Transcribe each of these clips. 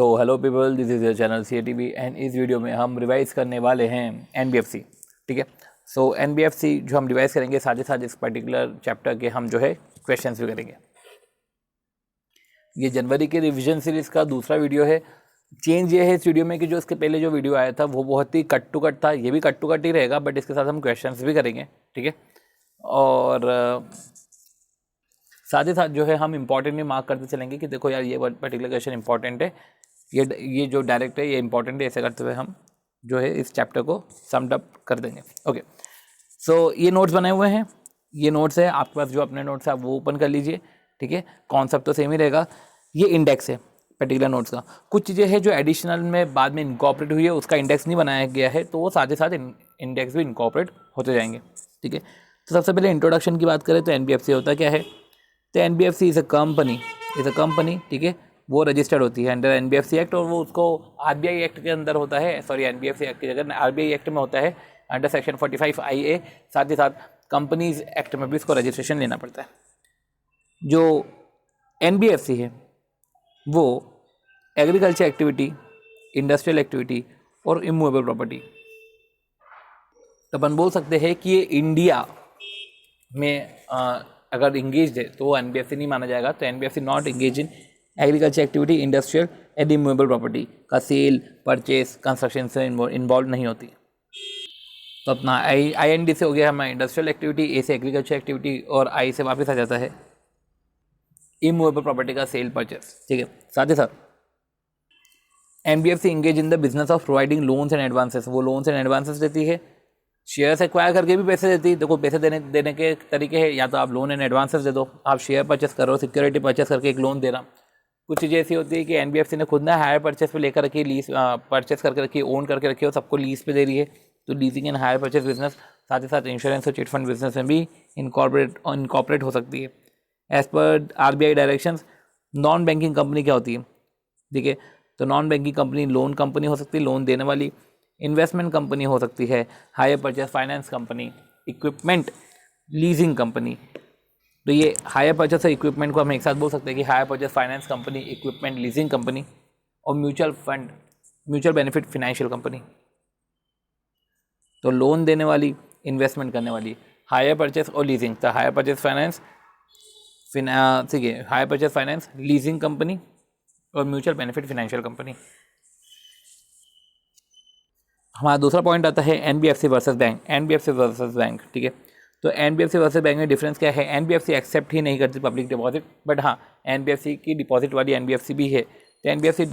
So hello people, this is your channel CATV and इस video में हम revise करने वाले हैं NBFC। ठीक है, सो NBFC जो हम रिवाइज़ करेंगे, साथ ही साथ इस पर्टिकुलर चैप्टर के हम जो है क्वेश्चंस भी करेंगे। ये जनवरी के रिवीजन सीरीज़ का दूसरा वीडियो है। चेंज ये है इस वीडियो में कि जो इसके पहले जो वीडियो आया था वो बहुत ही कट टू कट था, ये भी कट टू कट ही रहेगा, बट इसके साथ हम क्वेश्चंस भी करेंगे। ठीक है, और साथ ही साथ जो है हम इंपॉर्टेंट भी मार्क करते चलेंगे कि देखो यार ये पर्टिकुलर क्वेश्चन इंपॉर्टेंट है, ये जो डायरेक्ट है ये इंपॉर्टेंट है, ऐसे करते हुए हम जो है इस चैप्टर को समड अप कर देंगे। ओके, सो ये नोट्स बनाए हुए हैं, ये नोट्स है आपके पास, जो अपने नोट्स है आप वो ओपन कर लीजिए। ठीक है, कॉन्सेप्ट तो सेम ही रहेगा। ये इंडेक्स है पर्टिकुलर नोट्स का, कुछ चीज़ें हैं जो एडिशनल में बाद में इनकॉर्पोरेट हुई है, उसका इंडेक्स नहीं बनाया गया है, तो वो साथ ही साथ इंडेक्स भी इनकॉर्पोरेट होते जाएंगे। ठीक है, तो सबसे पहले इंट्रोडक्शन की बात करें तो NBFC होता क्या है। तो NBFC इज़ अ कंपनी, ठीक है, वो रजिस्टर्ड होती है अंडर NBFC एक्ट, और वो उसको RBI एक्ट के अंदर होता है, सॉरी NBFC एक्ट की जगह RBI एक्ट में होता है अंडर सेक्शन 45 IA। साथ ही साथ कंपनीज एक्ट में भी इसको रजिस्ट्रेशन लेना पड़ता है। जो NBFC है वो एग्रीकल्चर एक्टिविटी, इंडस्ट्रियल एक्टिविटी और इमूवेबल प्रॉपर्टी, तो अपन बोल सकते हैं कि ये इंडिया में अगर इंगेज है तो वो NBFC नहीं माना जाएगा। तो NBFC not engage in agriculture activity, industrial and immovable property का सेल, परचेस, कंस्ट्रक्शन से इन्वॉल्व नहीं होती। तो अपना IND से हो गया हमारा इंडस्ट्रियल एक्टिविटी, A से एग्रीकल्चर एक्टिविटी, और I से वापस आ जाता है इमूवेबल प्रॉपर्टी का सेल, परचेस। ठीक है, साथ ही साथ NBFC engage in the business of providing loans and advances, वो लोन्स एंड एडवांसेस देती है, शेयर्स एक्वायर करके भी पैसे देती है। देखो पैसे देने के तरीके हैं, या तो आप लोन एंड एडवांसेस दे दो, आप शेयर परचेस करो, सिक्योरिटी परचेस करके एक लोन देना। कुछ चीज़ें ऐसी होती है कि NBFC ने खुद ना हायर परचेस पे लेकर रखी, लीज परचेस करके रखी, ओन करके रखी, और सबको लीज पे दे रही है। तो leasing and hire purchase business, साथ ही साथ इंश्योरेंस और चिट फंड बिजनेस में भी इनकॉर्पोरेट हो सकती है। As per RBI directions, non banking company क्या होती है। ठीक है, तो non banking company loan company हो सकती है, लोन देने वाली, इन्वेस्टमेंट कंपनी हो सकती है, hire purchase finance company, equipment leasing company. तो ये हायर परचेस और इक्विपमेंट को हम एक साथ बोल सकते हैं कि hire purchase finance company, equipment leasing company, और mutual fund, mutual benefit financial company. तो लोन देने वाली, इन्वेस्टमेंट करने वाली, हायर परचेस और लीजिंग, तो हायर परचेस फाइनेंस, ठीक है, hire purchase finance, leasing company और म्यूचुअल बेनिफिट फाइनेंशियल कंपनी। हमारा दूसरा पॉइंट आता है NBFC versus bank, NBFC versus bank. ठीक है, तो NBFC वर्सेस बैंक में डिफरेंस क्या है। NBFC एक्सेप्ट ही नहीं करती पब्लिक डिपॉजिट, बट हाँ NBFC की डिपॉजिट वाली NBFC भी है। तो NBFC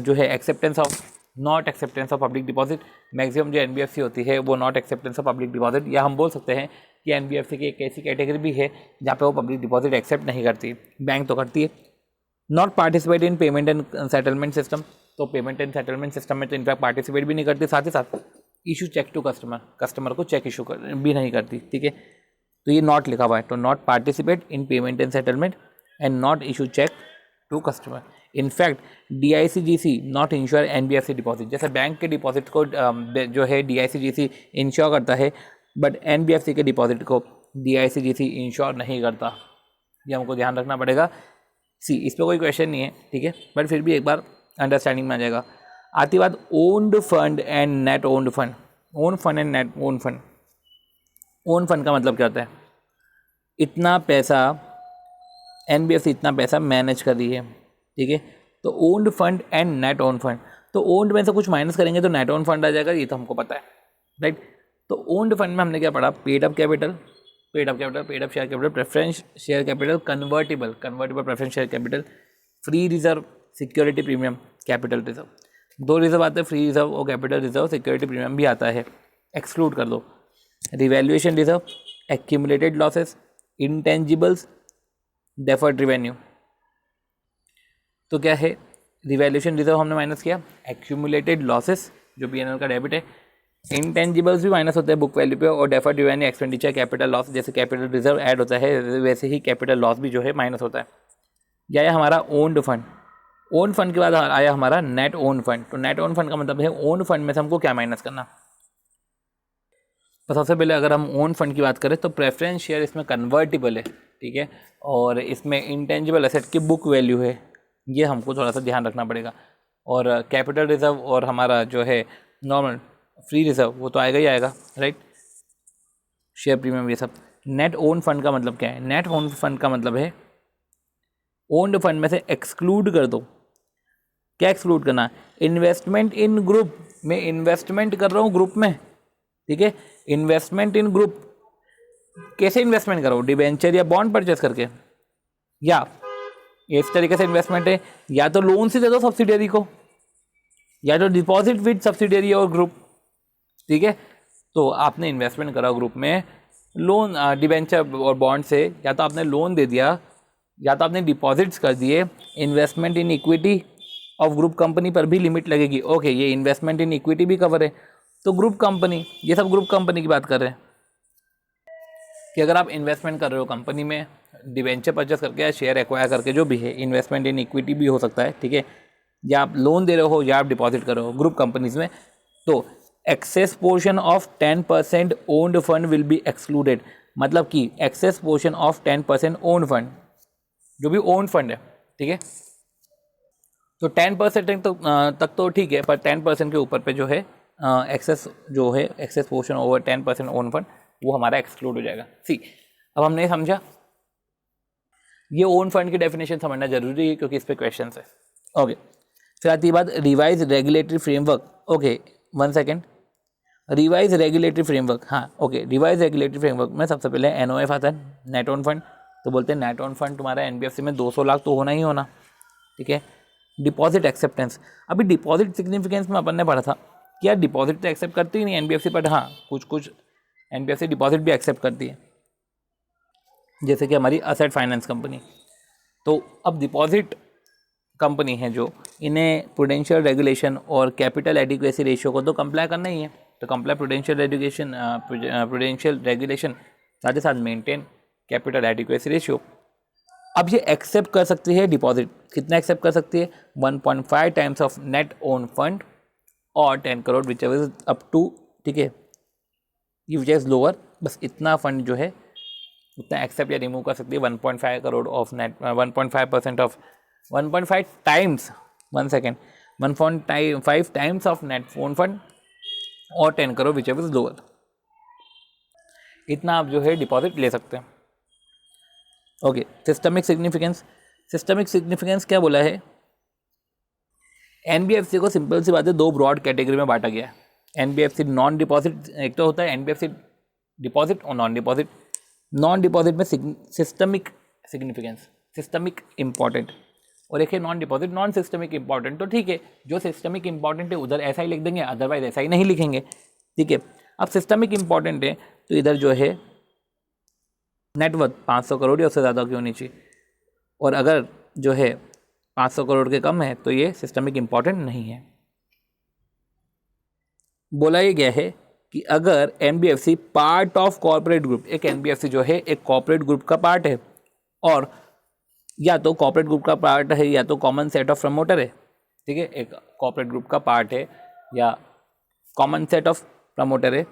जो है acceptance of, not acceptance of public deposit, maximum जो NBFC होती है वो not acceptance of public deposit, या हम बोल सकते हैं कि NBFC की एक ऐसी कैटेगरी भी है जहाँ पे वो पब्लिक डिपॉजिट एक्सेप्ट नहीं करती, बैंक तो करती है। Not participate in payment and settlement system, तो पेमेंट एंड सेटलमेंट सिस्टम में तो इनफैक्ट पार्टिसिपेट भी नहीं करती। साथ ही साथ issue cheque to customer, customer को चेक इशू भी नहीं करती। ठीक है, तो ये नॉट लिखा हुआ है, तो not participate in payment and settlement and not issue cheque to customer. In fact DICGC not insure NBFC deposit, जैसे बैंक के डिपॉजिट को जो है DICGC इंश्योर करता है, बट NBFC के डिपॉजिट को DICGC इंश्योर नहीं करता। ये हमको ध्यान रखना पड़ेगा। इस पर कोई क्वेश्चन नहीं है, ठीक है, बट फिर भी एक बार अंडरस्टैंडिंग में आ जाएगा। आती बात owned fund and net owned fund, own fund and net own fund. Own fund का मतलब क्या होता है, इतना पैसा NBFC इतना पैसा मैनेज कर रही है। ठीक है, तो owned fund and net own fund, तो ओन्ड में से कुछ माइनस करेंगे तो नेट ओन फंड आ जाएगा, ये तो हमको पता है, राइट। तो ओन्ड फंड में हमने क्या पढ़ा, paid up capital, paid up share capital, preference share capital, convertible preference share capital, free reserve, security premium, capital reserve. दो रिजर्व आते हैं, फ्री रिजर्व और कैपिटल रिजर्व, सिक्योरिटी प्रीमियम भी आता है, एक्सक्लूड कर दो। Revaluation reserve, accumulated losses, intangibles, deferred revenue. तो क्या है, रिवैल्यूएशन रिजर्व हमने माइनस किया, एक्यूमुलेटेड लॉसेस जो PNL का डेबिट है, इंटेंजिबल्स भी माइनस होते हैं बुक वैल्यू पे, और deferred revenue expenditure, capital loss, जैसे कैपिटल रिजर्व ऐड होता है वैसे ही कैपिटल लॉस भी जो है माइनस होता है। यह आया हमारा ओन्ड फंड। ओन फंड के बाद आया हमारा नेट ओन फंड। तो नेट ओन फंड का मतलब है ओन फंड में से हमको क्या माइनस करना। तो सबसे पहले अगर हम ओन फंड की बात करें तो प्रेफरेंस शेयर इसमें कन्वर्टिबल है, ठीक है, और इसमें इंटेंजिबल एसेट की बुक वैल्यू है, ये हमको थोड़ा सा ध्यान रखना पड़ेगा। और कैपिटल रिजर्व और हमारा जो है नॉर्मल फ्री रिजर्व वो तो आएगा ही आएगा, राइट। शेयर प्रीमियम ये सब। नेट ओन फंड का मतलब क्या है? नेट ओन फंड का मतलब है ओन्ड फंड में से एक्सक्लूड कर दो। क्या एक्सक्लूड करना? इन्वेस्टमेंट इन ग्रुप में इन्वेस्टमेंट कर रहा हूँ ग्रुप में, ठीक है। इन्वेस्टमेंट इन ग्रुप कैसे इन्वेस्टमेंट करो? डिबेंचर या बॉन्ड परचेस करके, या इस तरीके से इन्वेस्टमेंट है, या तो लोन से दे दो सब्सिडियरी को, या तो डिपॉजिट विद सब्सिडियरी और ग्रुप, ठीक है। तो आपने इन्वेस्टमेंट करा ग्रुप में लोन डिबेंचर और बॉन्ड से, या तो आपने लोन दे दिया या तो आपने डिपॉजिट्स कर दिए। Investment in equity of group company पर भी लिमिट लगेगी। ओके, ये इन्वेस्टमेंट इन इक्विटी भी कवर है, तो ग्रुप कंपनी, ये सब ग्रुप कंपनी की बात कर रहे हैं कि अगर आप इन्वेस्टमेंट कर रहे हो कंपनी में डिबेंचर परचेस करके या शेयर एक्वायर करके, जो भी है, इन्वेस्टमेंट इन इक्विटी भी हो सकता है, ठीक है, या आप लोन दे रहे हो या आप डिपॉजिट कर रहे हो ग्रुप कंपनीज में, तो excess portion of 10% owned fund will be excluded. मतलब कि excess portion of 10% owned fund, जो भी ओन्ड फंड है, ठीक है, तो 10% तक तो ठीक है, पर 10% के ऊपर पे जो है एक्सेस जो है excess portion over 10% own fund वो हमारा एक्सक्लूड हो जाएगा। सी, अब हमने समझा ये ओन फंड की डेफिनेशन समझना जरूरी है क्योंकि इस पे क्वेश्चन है। ओके, फिर आती है बात revise regulatory framework. Okay, 1 second, revise regulatory framework. हाँ, ओके, रिवाइज रेगुलेटरी फ्रेमवर्क में सबसे पहले NOF आता है, नेट ओन फंड। तो बोलते हैं नेट ओन फंड तुम्हारा NBFC में 200 लाख तो होना ही होना, ठीक है। डिपॉजिट एक्सेप्टेंस, अभी डिपॉजिट सिग्निफिकेंस में अपन ने पढ़ा था कि यार डिपॉजिट तो एक्सेप्ट करती ही नहीं NBFC, बट हाँ कुछ NBFC डिपॉजिट भी एक्सेप्ट करती है, जैसे कि हमारी असेट फाइनेंस कंपनी। तो अब डिपॉजिट कंपनी है जो, इन्हें प्रूडेंशियल रेगुलेशन और कैपिटल एडिक्वेसी रेशियो को तो कंप्लाई करना ही है, तो कंप्लाई प्रूडेंशियल रेगुलेशन साथ ही साथ मेंटेन कैपिटल एडिक्वेसी रेशियो। अब ये एक्सेप्ट कर सकती है डिपॉजिट, कितना एक्सेप्ट कर सकती है? 1.5 times of net own fund और 10 crore which is up to, ठीक है, ये विच इज लोअर, बस इतना फंड जो है उतना एक्सेप्ट या रिमूव कर सकती है। 1.5 crore of net, 1.5% of 1.5 times, 1 second, 1.5 times of net own fund और 10 करोड़ विच इज लोअर, इतना आप जो है डिपॉजिट ले सकते हैं। Okay, systemic significance. Systemic significance क्या बोला है? NBFC को सिंपल सी बात है 2 ब्रॉड कैटेगरी में बांटा गया है। NBFC नॉन डिपॉजिट, एक तो होता है NBFC डिपॉजिट और नॉन डिपॉजिट। नॉन डिपॉजिट में सिस्टमिक सिग्निफिकेंस, सिस्टमिक इंपॉर्टेंट, और एक है non deposit non systemic important. तो ठीक है, जो सिस्टमिक इंपॉर्टेंट है उधर ऐसा ही लिख देंगे, अदरवाइज ऐसा ही नहीं लिखेंगे, ठीक है। अब सिस्टमिक इंपॉर्टेंट है तो इधर जो है नेटवर्थ 500 करोड़ या उससे ज़्यादा की होनी चाहिए, और अगर जो है 500 करोड़ के कम है तो ये सिस्टमिक इंपॉर्टेंट नहीं है। बोला ये गया है कि अगर NBFC part of corporate group, एक NBFC जो है एक कॉर्पोरेट ग्रुप का पार्ट है, और या तो कॉर्पोरेट ग्रुप का पार्ट है या तो कॉमन सेट ऑफ प्रमोटर है, ठीक है, एक कॉर्पोरेट ग्रुप का पार्ट है या कॉमन सेट ऑफ प्रमोटर है,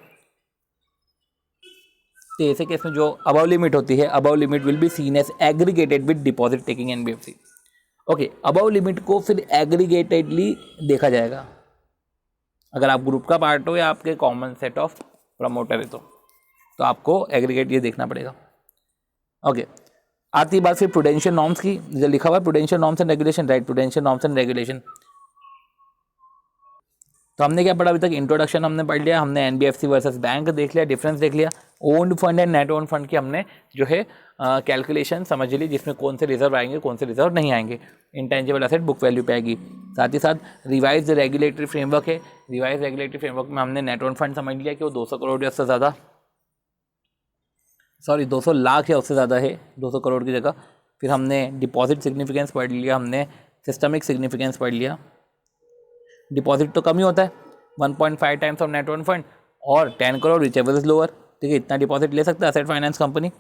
तो ऐसे केस में जो अबव लिमिट होती है, above limit will be seen as aggregated with deposit taking NBFC। Okay, above limit को फिर एग्रीगेटेडली देखा जाएगा अगर आप ग्रुप का पार्ट हो या आपके कॉमन सेट ऑफ प्रमोटर है तो आपको एग्रीगेट ये देखना पड़ेगा। ओके, आती बात फिर प्रूडेंशियल नॉर्म्स की, जो लिखा हुआ है prudential norms and regulation, right, prudential norms and regulation. तो हमने क्या पढ़ा अभी तक? इंट्रोडक्शन हमने पढ़ लिया, हमने NBFC वर्सेस बैंक देख लिया, डिफरेंस देख लिया, owned fund and net owned fund की हमने जो है कैलकुलेशन समझ ली, जिसमें कौन से रिजर्व आएंगे कौन से रिजर्व नहीं आएंगे, इंटेंजिबल एसेट बुक वैल्यू पे आएगी। साथ ही साथ रिवाइज रेगुलेटरी फ्रेमवर्क है, रिवाइज रेगुलेटरी फ्रेमवर्क में हमने नेट ओन्ड फंड समझ लिया कि वो 200 करोड़ या उससे ज़्यादा, 200 लाख या उससे ज़्यादा है, 200 करोड़ की जगह। फिर हमने डिपॉजिट सिग्निफिकेंस पढ़ लिया, हमने सिस्टमिक सिग्निफिकेंस पढ़ लिया। डिपॉजिट तो कम ही होता है, 1.5 times of net own fund और 10 crore which ever is lower, ठीक है, इतना डिपॉजिट ले सकता है asset finance company.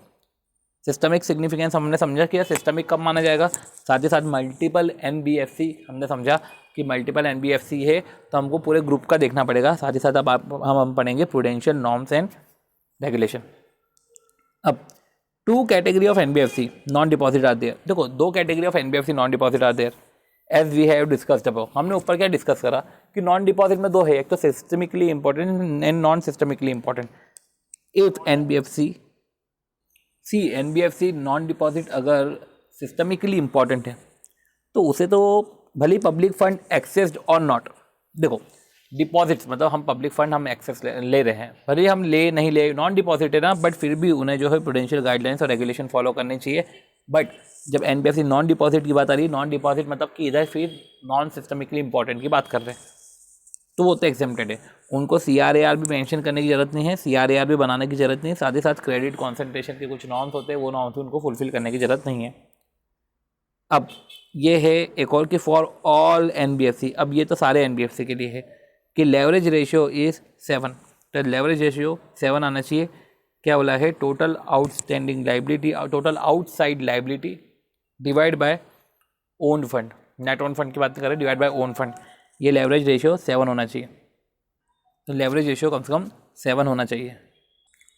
Systemic significance हमने समझा कि सिस्टमिक कब माना जाएगा। साथ ही साथ मल्टीपल NBFC हमने समझा कि मल्टीपल NBFC है तो हमको पूरे ग्रुप का देखना पड़ेगा। साथ ही साथ अब हम पढ़ेंगे प्रूडेंशियल नॉर्म्स एंड रेगुलेशन। अब 2 category of NBFC non deposit are there. देखो 2 category of NBFC non deposit are there, as we have discussed above, हमने ऊपर क्या डिस्कस करा कि नॉन डिपॉजिट में दो है, एक तो systemically important and non systemically important. If NBFC NBFC non deposit अगर सिस्टमिकली इंपॉर्टेंट है तो उसे तो भले पब्लिक फंड एक्सेस्ड और नॉट, देखो डिपॉजिट्स मतलब हम पब्लिक फंड हम एक्सेस ले रहे हैं, भले हम ले नहीं ले नॉन डिपॉजिट है ना, बट फिर भी उन्हें जो है प्रूडेंशियल गाइडलाइंस और रेगुलेशन फॉलो करनी चाहिए। बट जब एनबीएफसी नॉन डिपॉजिट की बात आ रही है, नॉन डिपॉजिट मतलब कि इधर फिर नॉन सिस्टमिकली इंपॉर्टेंट की बात कर रहे हैं, तो वो तो एग्जेम्प्टेड है, उनको CRAR भी मेंशन करने की जरूरत नहीं है, CRAR भी बनाने की जरूरत नहीं है, साथ ही साथ क्रेडिट कॉन्सेंट्रेशन के कुछ नॉर्म्स होते हैं, वो नॉर्म्स उनको फुलफिल करने की जरूरत नहीं है। अब ये है एक और कि फॉर ऑल एनबीएफसी, अब ये तो सारे एनबीएफसी के लिए है कि लेवरेज रेशियो इज़ 7, तो लेवरेज रेशियो 7 आना चाहिए। क्या बोला है, total outstanding liability, total outside liability divide by owned fund, net own fund की बात करें डिवाइड बाय ओन फंड, ये लेवरेज रेशियो 7 होना चाहिए। तो लेवरेज रेशियो कम से कम 7 होना चाहिए।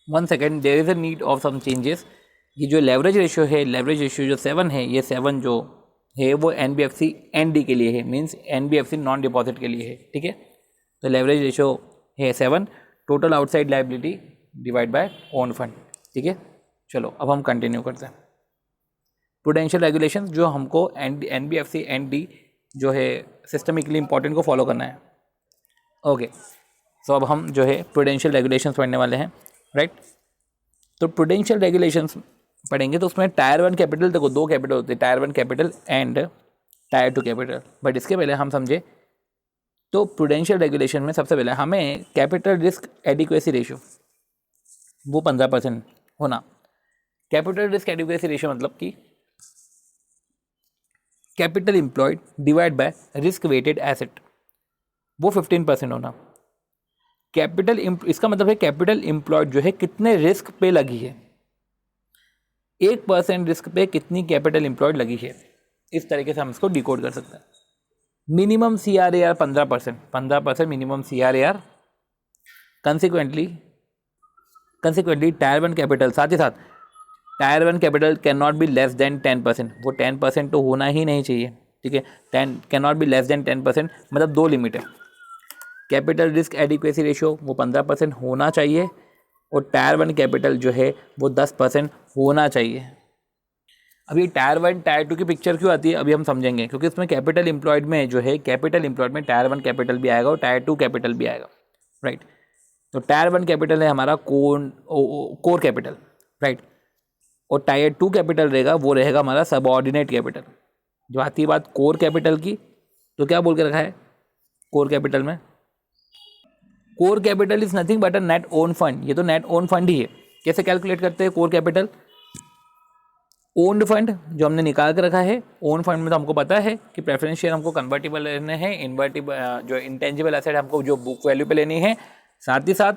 1 second, there is a need of some changes. ये जो लेवरेज रेशियो है, लेवरेज रेशियो जो 7 है, ये 7 जो है वो एनबीएफसी एनडी के लिए है, मींस एनबीएफसी नॉन डिपॉजिट के लिए है, ठीक है। तो लेवरेज रेशियो है 7, total outside liability divide by own fund, ठीक है। चलो अब हम कंटिन्यू करते हैं। प्रूडेंशियल रेगुलेशन जो हमको एनबीएफसी एनडी जो है सिस्टमिकली इंपॉर्टेंट को फॉलो करना है। ओके, सो अब हम जो है प्रूडेंशियल रेगुलेशंस पढ़ने वाले हैं, राइट। तो प्रूडेंशियल रेगुलेशंस पढ़ेंगे तो उसमें टायर 1 कैपिटल, देखो 2 कैपिटल होते हैं, tyre 1 capital and tyre 2 capital. But इसके पहले हम समझे तो प्रूडेंशियल रेगुलेशन में सबसे पहले हमें कैपिटल रिस्क एडिक्वेसी रेशियो वो 15% होना। कैपिटल रिस्क एडिक्वेसी रेशियो मतलब कि capital employed divide by risk weighted asset, वो 15% होना। कैपिटल इसका मतलब है कैपिटल एम्प्लॉयड जो है कितने रिस्क पे लगी है, 1% रिस्क पे कितनी कैपिटल एम्प्लॉयड लगी है, इस तरीके से हम इसको डिकोड कर सकते हैं। Minimum CRAR 15% minimum CRAR। Consequently tyre 1 capital, साथ ही साथ tyre 1 capital can not be less than 10%, वो 10% तो होना ही नहीं चाहिए, ठीक है। 10 can not be less than 10%, मतलब 2 लिमिट है। कैपिटल रिस्क एडिक्वेसी रेशियो वो 15% होना चाहिए और टायर 1 कैपिटल जो है वो 10% होना चाहिए। अभी टायर 1 टायर 2 की पिक्चर क्यों आती है अभी हम समझेंगे, क्योंकि इसमें कैपिटल एम्प्लॉयड में जो है कैपिटल एम्प्लॉयड में टायर 1 कैपिटल भी आएगा और टायर 2 कैपिटल भी आएगा, राइट। तो टायर 1 कैपिटल है हमारा कोर कैपिटल, राइट, और टायर 2 कैपिटल रहेगा वो रहेगा हमारा सबऑर्डिनेट कैपिटल। जो आती है बात कोर कैपिटल की, तो क्या बोल के रखा है कोर कैपिटल में, core capital is nothing but a net own fund, ये तो नेट ओन फंड ही है। कैसे कैलकुलेट करते हैं कोर कैपिटल, ओन्ड फंड जो हमने निकाल कर रखा है, ओन फंड में तो हमको पता है कि प्रेफरेंस शेयर हमको कन्वर्टिबल लेने हैं, इन्वर्टिबल जो इंटेंजिबल एसेट हमको जो बुक वैल्यू पे लेनी है, साथ ही साथ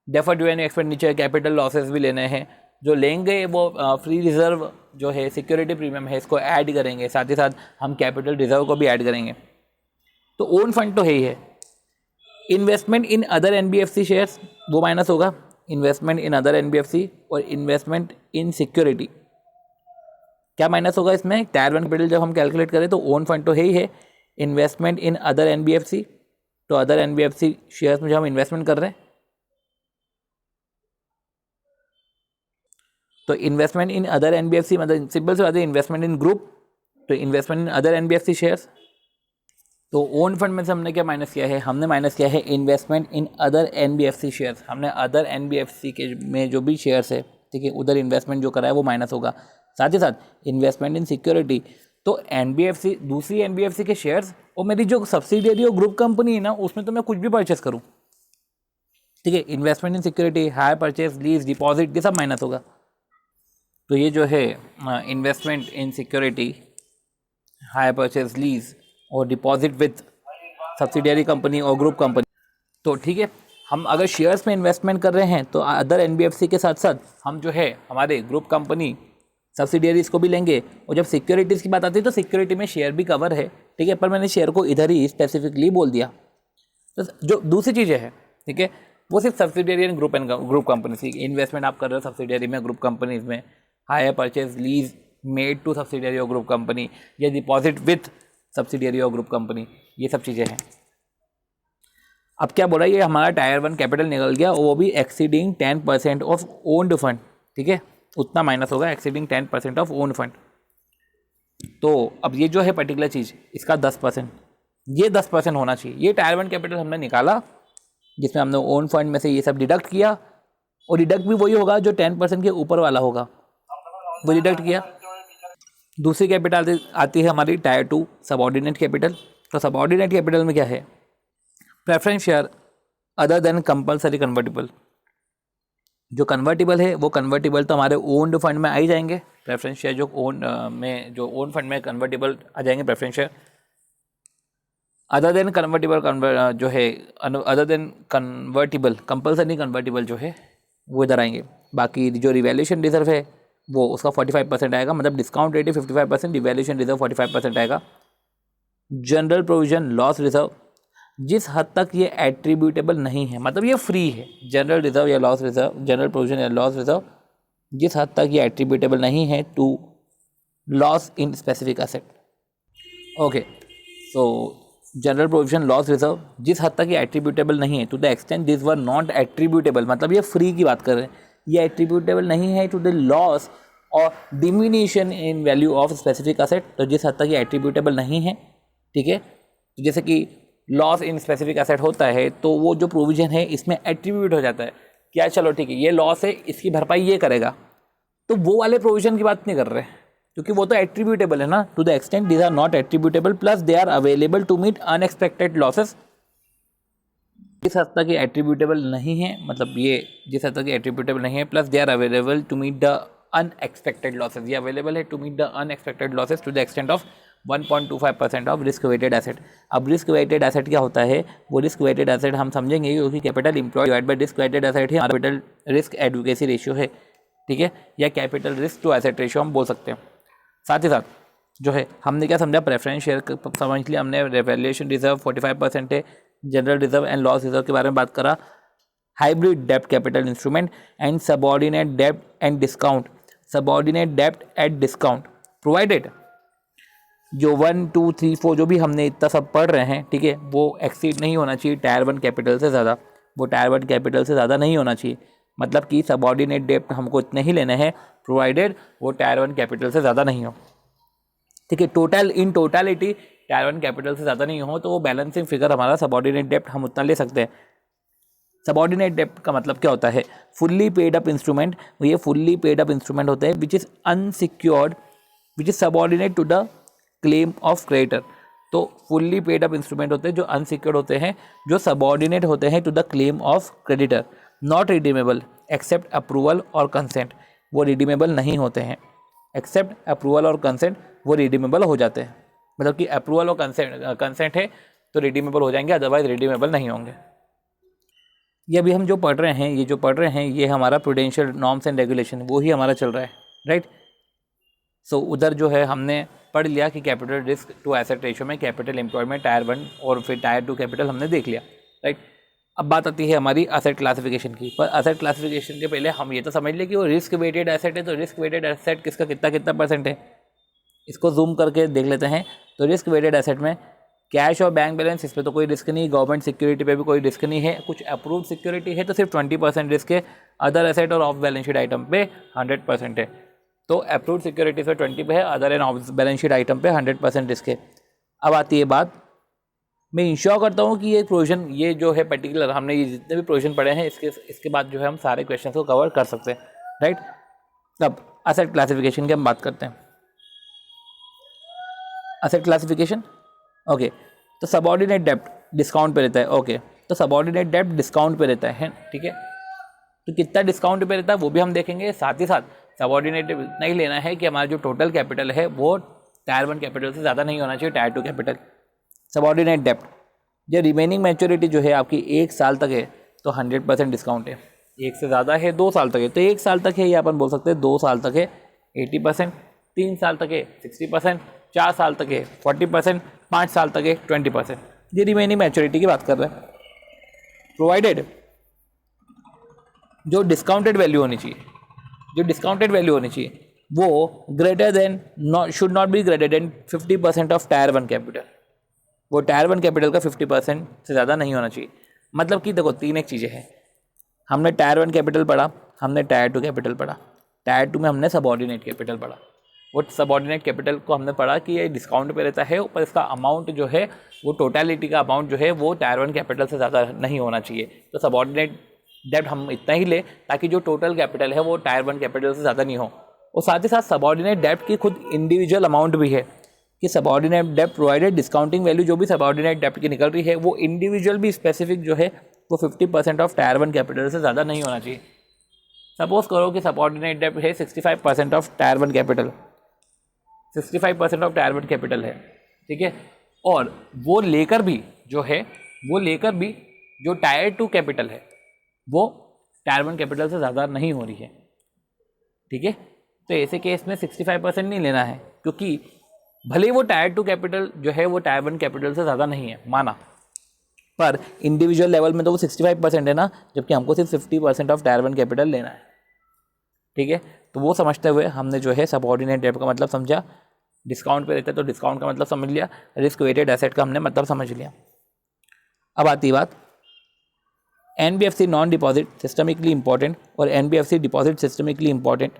deferred revenue expenditure capital losses भी लेने हैं, जो लेंगे वो फ्री रिजर्व जो है सिक्योरिटी प्रीमियम है इसको ऐड करेंगे, साथ ही साथ हम कैपिटल रिजर्व को भी ऐड करेंगे। तो ओन फंड तो है ही है। Investment in other NBFC shares वो माइनस होगा, इन्वेस्टमेंट इन अदर एनबीएफसी और इन्वेस्टमेंट इन सिक्योरिटी क्या माइनस होगा इसमें, टायर 1 कैपिटल जब हम कैलकुलेट करें तो ओन फंड तो है ही है, इन्वेस्टमेंट इन अदर एनबीएफसी, तो अदर एनबीएफसी शेयर्स में जो हम इन्वेस्टमेंट कर रहे हैं, तो इन्वेस्टमेंट इन अदर एनबीएफसी मतलब सिंपल से बात है इन्वेस्टमेंट इन ग्रुप, तो investment in other NBFC shares. तो ओन फंड में से हमने क्या माइनस किया है, हमने माइनस किया है investment in other NBFC shares, हमने अदर एनबीएफसी के में जो भी शेयर्स है, ठीक है, उधर इन्वेस्टमेंट जो करा है वो माइनस होगा। साथ ही साथ इन्वेस्टमेंट इन सिक्योरिटी, तो एनबीएफसी दूसरी एनबीएफसी के शेयर्स और मेरी जो सब्सिडियरी और ग्रुप कंपनी है ना उसमें तो मैं कुछ भी परचेस करूँ, ठीक है। इन्वेस्टमेंट इन security, hire purchase, lease, deposit, ये सब माइनस होगा। तो ये जो है इन्वेस्टमेंट इन सिक्योरिटी, हायर परचेस, लीज और डिपॉजिट विथ सब्सिडियरी कंपनी और ग्रुप कंपनी, तो ठीक है। हम अगर शेयर्स में इन्वेस्टमेंट कर रहे हैं तो अदर एनबीएफसी के साथ साथ हम जो है हमारे ग्रुप कंपनी सब्सिडियरीज को भी लेंगे, और जब सिक्योरिटीज़ की बात आती है तो सिक्योरिटी में शेयर भी कवर है, ठीक है, पर मैंने शेयर को इधर ही स्पेसिफिकली बोल दिया। तो जो दूसरी चीज़ें हैं, ठीक है, वो सिर्फ सब्सिडियरी एंड ग्रुप कंपनीज की इन्वेस्टमेंट आप कर रहे हो सब्सिडियरी में, ग्रुप कंपनीज में, hire purchase lease made to subsidiary और ग्रुप कंपनी, या डिपॉजिट विथ सब्सिडियरी और ग्रुप कंपनी, ये सब चीज़ें हैं। अब क्या बोला, ये हमारा टायर 1 कैपिटल निकल गया, वो भी एक्सीडिंग 10% ऑफ ओन्ड फंड, ठीक है, उतना माइनस होगा, एक्सीडिंग 10% ऑफ ओन्ड फंड। तो अब ये जो है पर्टिकुलर चीज़, इसका 10%, ये 10% होना चाहिए। ये टायर 1 कैपिटल हमने निकाला, जिसमें हमने ओन फंड में से ये सब डिडक्ट किया, और डिडक्ट भी वही होगा जो 10% के ऊपर वाला होगा, वो डिडक्ट किया। दूसरी कैपिटल आती है हमारी टायर 2 सबऑर्डिनेट कैपिटल। तो सबऑर्डिनेट कैपिटल में क्या है, preference share other than compulsory convertible. जो कन्वर्टिबल है वो कन्वर्टिबल तो हमारे ओन्ड फंड में आ ही जाएंगे, प्रेफरेंस शेयर जो ओन फंड में कन्वर्टिबल आ जाएंगे preference share. Other than convertible जो है, other than convertible compulsory convertible जो है वो इधर आएंगे। बाकी जो रिवैल्यूएशन रिजर्व है वो उसका 45% आएगा, मतलब डिस्काउंट रेट 55%, रिवैल्यूएशन रिजर्व 45% आएगा। जनरल प्रोविजन लॉस रिजर्व, जिस हद तक ये एट्रीब्यूटेबल नहीं है, मतलब ये फ्री है, जनरल रिजर्व या लॉस रिजर्व, जनरल प्रोविजन या लॉस रिजर्व, जिस हद तक ये एट्रीब्यूटेबल नहीं है to loss in specific asset. Okay, so general provision loss reserve, जिस हद तक ये एट्रीब्यूटेबल नहीं है, to the extent this were not attributable, मतलब ये फ्री की बात कर रहे हैं, ये एट्रीब्यूटेबल नहीं है टू द लॉस और diminishing in value of specific asset. तो जिस हद तक ये एट्रीब्यूटेबल नहीं है, ठीक है, तो जैसे कि लॉस इन स्पेसिफिक एसेट होता है तो वो जो प्रोविजन है इसमें एट्रीब्यूट हो जाता है, क्या चलो ठीक है ये लॉस है, इसकी भरपाई ये करेगा, तो वो वाले प्रोविजन की बात नहीं कर रहे, क्योंकि वो तो एट्रीब्यूटेबल है ना। To the extent these are not attributable plus they are available to meet unexpected losses. जिस हद तक ये एट्रीब्यूटेबल नहीं है, मतलब ये जिस हद तक ये एट्रीब्यूटेबल नहीं है, plus they are available to meet the unexpected losses, ये अवेलेबल है to meet the unexpected losses to the extent of 1.25% of risk weighted asset. अब रिस्क वेटेड एसेट क्या होता है, वो रिस्क वेटेड एसेट हम समझेंगे, क्योंकि capital employed divide by risk weighted asset है, कैपिटल रिस्क एडवोकेसी रेशियो है, ठीक है, या capital risk to asset ratio हम बोल सकते हैं। साथ ही साथ जो है हमने क्या समझा, प्रेफरेंस शेयर समझ लिया हमने, रिवैल्यूएशन रिजर्व 45% है, general reserve and loss reserve के बारे में बात करा, hybrid dept capital instrument and subordinate dept and discount, subordinate dept at discount provided. जो 1, 2, 3, 4 जो भी हमने इतना सब पढ़ रहे हैं, ठीक है, वो एक्सीड नहीं होना चाहिए टायर 1 कैपिटल से ज़्यादा, वो टायर 1 कैपिटल से ज़्यादा नहीं होना चाहिए, मतलब कि सबऑर्डिनेट डेप्ट हमको इतने ही लेने हैं, प्रोवाइडेड वो टायर 1 कैपिटल से ज़्यादा नहीं हो, ठीक है। Total in totality tyre 1 capital से ज़्यादा नहीं हो तो वो बैलेंसिंग फिगर हमारा सबऑर्डिनेट डेप्ट हम उतना ले सकते हैं। सबऑर्डिनेट डेप्ट का मतलब क्या होता है, फुल्ली पेड अप इंस्ट्रूमेंट, ये फुल्ली पेड अप इंस्ट्रूमेंट होते हैं which is unsecured, which is subordinate to the claim of creditor. तो फुल्ली पेड अप इंस्ट्रूमेंट होते हैं जो अनसिक्योर्ड होते हैं, जो सबऑर्डिनेट होते हैं to the claim of creditor, not redeemable except approval और कंसेंट, वो रिडीमेबल नहीं होते हैं, एक्सेप्ट अप्रूवल और कंसेंट वो रिडीमेबल हो जाते हैं, मतलब कि अप्रूवल और कंसेंट है तो रिडीमेबल हो जाएंगे, अदरवाइज रिडीमेबल नहीं होंगे। ये अभी हम जो पढ़ रहे हैं, ये जो पढ़ रहे हैं ये हमारा प्रूडेंशियल नॉर्म्स एंड रेगुलेशन वो ही हमारा चल रहा है, राइट। सो उधर जो है हमने पढ़ लिया कि capital risk to asset ratio में कैपिटल एम्प्लॉयमेंट टायर 1 और फिर टायर 2 कैपिटल हमने देख लिया, राइट। अब बात आती है हमारी एसेट क्लासिफिकेशन की, पर एसेट क्लासिफिकेशन के पहले हम ये तो समझ लें कि वो रिस्क वेटेड एसेट है, तो रिस्क वेटेड एसेट किसका कितना कितना परसेंट है, इसको जूम करके देख लेते हैं। तो रिस्क वेटेड एसेट में कैश और बैंक बैलेंस, इस पर तो कोई रिस्क नहीं, गवर्नमेंट सिक्योरिटी पे भी कोई रिस्क नहीं है, कुछ अप्रूव्ड सिक्योरिटी है तो सिर्फ 20% रिस्क है, अदर एसेट और ऑफ बैलेंस शीट आइटम पे 100% है। तो अप्रूव्ड सिक्योरिटीज पे 20 पे है, other end of balance sheet item पे 100% रिस्क है। अब आती है बात, मैं इंश्योर करता हूँ कि ये प्रोविजन, ये जो है पर्टिकुलर हमने ये जितने भी प्रोविजन पढ़े हैं इसके बाद जो है हम सारे क्वेश्चन को कवर कर सकते हैं, राइट। अब एसेट क्लासिफिकेशन की हम बात करते हैं। एसेट क्लासिफिकेशन, ओके, तो सबऑर्डिनेट डेप्ट डिस्काउंट पे रहता है, ओके, तो सबऑर्डिनेट डेप्ट डिस्काउंट पे रहता है, ठीक है, तो कितना डिस्काउंट पे रहता है वो भी हम देखेंगे। साथ ही साथ सबऑर्डिनेट इतना ही लेना है कि हमारा जो टोटल कैपिटल है वो टायर 1 कैपिटल से ज़्यादा नहीं होना चाहिए, टायर 2 कैपिटल। सबऑर्डिनेट डेप्ट, जो रिमेनिंग मैच्योरिटी जो है आपकी 1 साल तक है तो 100% डिस्काउंट है, 1 से ज़्यादा है 2 साल तक है तो 1 साल तक है, ये अपन बोल सकते हैं 2 साल तक है 80%, 3 साल तक है 60%, 4 साल तक है 40%, 5 साल तक है 20%, ये रिमेनिंग मैच्योरिटी की बात कर रहे हैं। प्रोवाइडेड जो डिस्काउंटेड वैल्यू होनी चाहिए, जो डिस्काउंटेड वैल्यू होनी चाहिए वो greater than should not be greater than 50% of tyre 1 capital. वो टायर 1 कैपिटल का 50% से ज़्यादा नहीं होना चाहिए। मतलब कि देखो तीन एक चीज़ें हैं, हमने टायर 1 कैपिटल पढ़ा, हमने टायर 2 कैपिटल पढ़ा, टायर 2 में हमने सबऑर्डिनेट कैपिटल पढ़ा। वो सबऑर्डिनेट कैपिटल को हमने पढ़ा कि ये डिस्काउंट पे रहता है, पर इसका अमाउंट जो है वो टोटलिटी का अमाउंट जो है वो टायर 1 कैपिटल से ज़्यादा नहीं होना चाहिए। तो सबऑर्डिनेट डेब्ट हम इतना ही ले ताकि जो टोटल कैपिटल है वो टायर 1 कैपिटल से ज़्यादा नहीं हो। और साथ ही साथ सबऑर्डिनेट डेब्ट की खुद इंडिविजुअल अमाउंट भी है कि सबऑर्डिनेट डेब्ट प्रोवाइडेड डिस्काउंटिंग वैल्यू जो भी सबऑर्डिनेट डेब्ट की निकल रही है वो इंडिविजुअल भी स्पेसिफिक जो है वो 50% ऑफ टायर 1 कैपिटल से ज़्यादा नहीं होना चाहिए। सपोज करो कि सबऑर्डिनेट डेब्ट है 65% of tyre 1 capital, 65% of tyre 1 capital है, ठीक है। और वो लेकर भी जो टायर 2 कैपिटल है वो टायर 1 कैपिटल से ज़्यादा नहीं हो रही है, ठीक है। तो ऐसे केस में 65% नहीं लेना है, क्योंकि भले ही वो टायर 2 कैपिटल जो है वो टायर 1 कैपिटल से ज़्यादा नहीं है माना, पर इंडिविजुअल लेवल में तो वो 65% है ना, जबकि हमको सिर्फ 50% ऑफ टायर 1 कैपिटल लेना है, ठीक है। तो वो समझते हुए हमने जो है सबऑर्डिनेट डेब्ट का मतलब समझा, डिस्काउंट पे रहता है तो डिस्काउंट का मतलब समझ लिया, रिस्क वेटेड एसेट का हमने मतलब समझ लिया। अब आती बात NBFC non deposit systemically important और एनबीएफसी डिपॉजिट सिस्टमिकली इंपॉर्टेंट।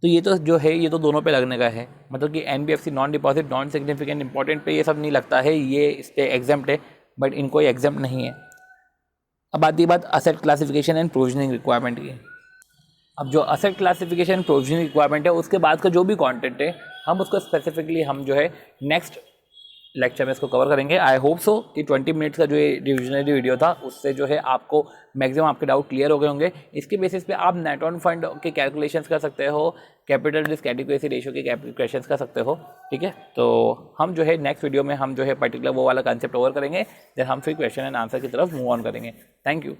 तो ये तो जो है ये तो दोनों पे लगने का है, मतलब कि NBFC non deposit non significant important पे ये सब नहीं लगता है, ये इस पे एग्जाम्प्ट है, बट इनको ये एग्जाम्प्ट नहीं है। अब आती बात asset classification and provisioning requirement की। अब जो असेट क्लासिफिकेशन प्रोविजनिंग रिक्वायरमेंट है उसके बाद का जो भी कंटेंट है हम उसको स्पेसिफिकली हम जो है नेक्स्ट लेक्चर में इसको कवर करेंगे। आई होप सो कि 20 मिनट्स का जो ये रिविजनरी वीडियो था उससे जो है आपको मैक्सिमम आपके डाउट क्लियर हो गए होंगे। इसके बेसिस पे आप नेट ऑन फंड के कैलकुलेशंस कर सकते हो, कैपिटल रिस्क एडिक्वेसी रेशियो के कैलकुलेशंस कर सकते हो, ठीक है। तो हम जो है नेक्स्ट वीडियो में हम जो है पर्टिकुलर वो वाला कंसेप्ट ओवर करेंगे, देन हम फिर क्वेश्चन एंड आंसर की तरफ मूव ऑन करेंगे। Thank you.